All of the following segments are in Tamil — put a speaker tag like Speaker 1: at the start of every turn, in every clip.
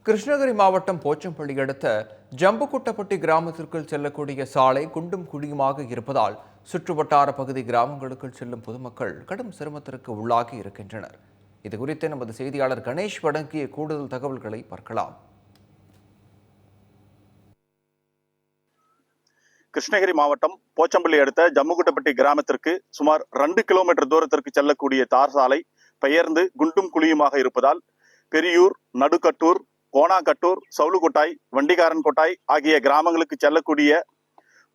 Speaker 1: கிருஷ்ணகிரி மாவட்டம் போச்சம்பள்ளி அடுத்த ஜம்புகுட்டப்பட்டி கிராமத்திற்குள் செல்லக்கூடிய சாலை குண்டும் குழியுமாக இருப்பதால் சுற்றுவட்டார பகுதி கிராமங்களுக்குள் செல்லும் பொதுமக்கள் கடும் சிரமத்திற்கு உள்ளாகி இருக்கின்றனர். இதுகுறித்து நமது செய்தியாளர் கணேஷ் வழங்கிய கூடுதல் தகவல்களை பார்க்கலாம்.
Speaker 2: கிருஷ்ணகிரி மாவட்டம் போச்சம்பள்ளி அடுத்த ஜம்முகுட்டப்பட்டி கிராமத்திற்கு சுமார் 2 கிலோமீட்டர் தூரத்திற்கு செல்லக்கூடிய தார் சாலை பெயர்ந்து குண்டும் குழியுமாக இருப்பதால் பெரியூர், நடுக்கட்டூர், கோணாக்கட்டூர், சவுலுக்கொட்டாய், வண்டிகாரன் கொட்டாய் ஆகிய கிராமங்களுக்கு செல்லக்கூடிய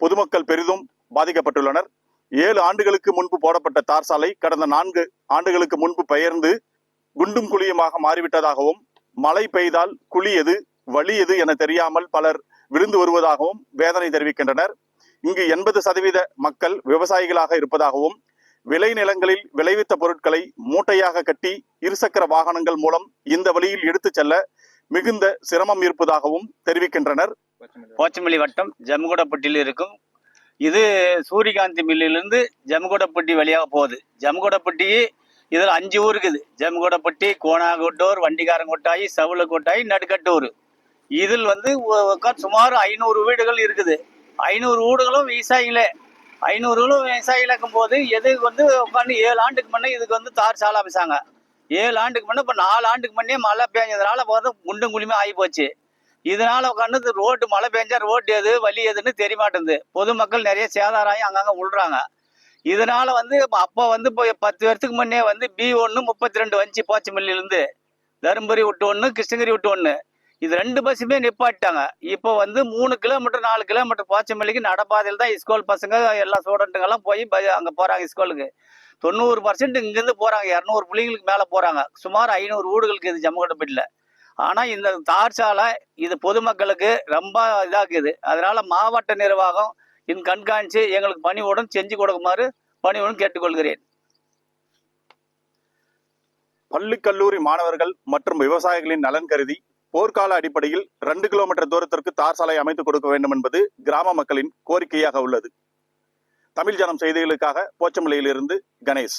Speaker 2: பொதுமக்கள் பெரிதும் பாதிக்கப்பட்டுள்ளனர். 7 ஆண்டுகளுக்கு முன்பு போடப்பட்ட தார் சாலை கடந்த 4 ஆண்டுகளுக்கு முன்பு பெயர்ந்து குண்டும் குழியுமாக மாறிவிட்டதாகவும், மழை பெய்தால் குழி எது வழி எது என தெரியாமல் பலர் விழுந்து வருவதாகவும் வேதனை தெரிவிக்கின்றனர். இங்கு 80% மக்கள் விவசாயிகளாக இருப்பதாகவும், விளைநிலங்களில் விளைவித்த பொருட்களை மூட்டையாக கட்டி இருசக்கர வாகனங்கள் மூலம் இந்த வழியில் எடுத்துச் செல்ல மிகுந்த சிரமம் இருப்பதாகவும் தெரிவிக்கின்றனர்.
Speaker 3: போச்சம்பள்ளி வட்டம் ஜம்முகுட்டப்பட்டியில் இருக்கும். இது சூரியகாந்தி மில்லிலிருந்து ஜம்முகுட்டப்பட்டி வழியாக போகுது. ஜம்முகுட்டப்பட்டி இதில் 5 ஊர் இருக்குது. ஜம்முகுட்டப்பட்டி, கோணாக்கட்டூர், வண்டிகாரங்கொட்டாய், சவுலுக்கொட்டாய், நடுக்கட்டூர். இதில் சுமார் 500 வீடுகள் இருக்குது. 500 வீடுகளும் விவசாயிகளே. 500 விவசாயிகள் இருக்கும் போது உட்காந்து 7 ஆண்டுக்கு முன்னே இதுக்கு தார் சாலை அமைச்சாங்க. 7 ஆண்டுக்கு முன்னே இப்போ 4 ஆண்டுக்கு முன்னே மழை பெஞ்சதுனால குண்டும் குழியுமே ஆகி போச்சு. இதனால உட்காந்து ரோடு மழை பெஞ்சா ரோடு எது வழி எதுன்னு தெரிய மாட்டேங்குது. பொதுமக்கள் நிறைய சேதாராகி அங்கங்க விழுறாங்க. இதனால அப்போ இப்போ 10 வருஷத்துக்கு முன்னே B1 32 வந்துச்சு. போச்சம்பள்ளியிலிருந்து தருமபுரி விட்டு 1, கிருஷ்ணகிரி விட்டு 1. இது 2 பஸ்ஸுமே நிப்பாட்டாங்க. இப்போ 3 கிலோமீட்டர் 4 கிலோமீட்டர் போச்சம்பள்ளிக்கு நடப்பாதையில் தான் ஸ்கூல் பசங்க எல்லா ஸ்டூடெண்ட்டுங்கெல்லாம் போய் அங்கே போகிறாங்க ஸ்கூலுக்கு. 90% இங்கேருந்து போகிறாங்க. 200 பிள்ளைங்களுக்கு மேலே போகிறாங்க. சுமார் 500 வீடுகளுக்கு இது ஜம்முகுட்டப்பட்டியில். ஆனால் இந்த தார் சாலை இது பொதுமக்களுக்கு ரொம்ப இதாக்குது. அதனால மாவட்ட நிர்வாகம் இந்த கண்காணித்து எங்களுக்கு பணிவுடன் செஞ்சு கொடுக்குமாறு பணிவுடன் கேட்டுக்கொள்கிறேன்.
Speaker 2: பள்ளி கல்லூரி மாணவர்கள் மற்றும் விவசாயிகளின் நலன் கருதி போர்க்கால அடிப்படையில் 2 கிலோமீட்டர் தூரத்திற்கு தார் சாலை அமைத்துக் கொடுக்க வேண்டும் என்பது கிராம மக்களின் கோரிக்கையாக உள்ளது. தமிழ் ஜனம் செய்திகளுக்காக போச்சம்பள்ளியிலிருந்து கணேஷ்.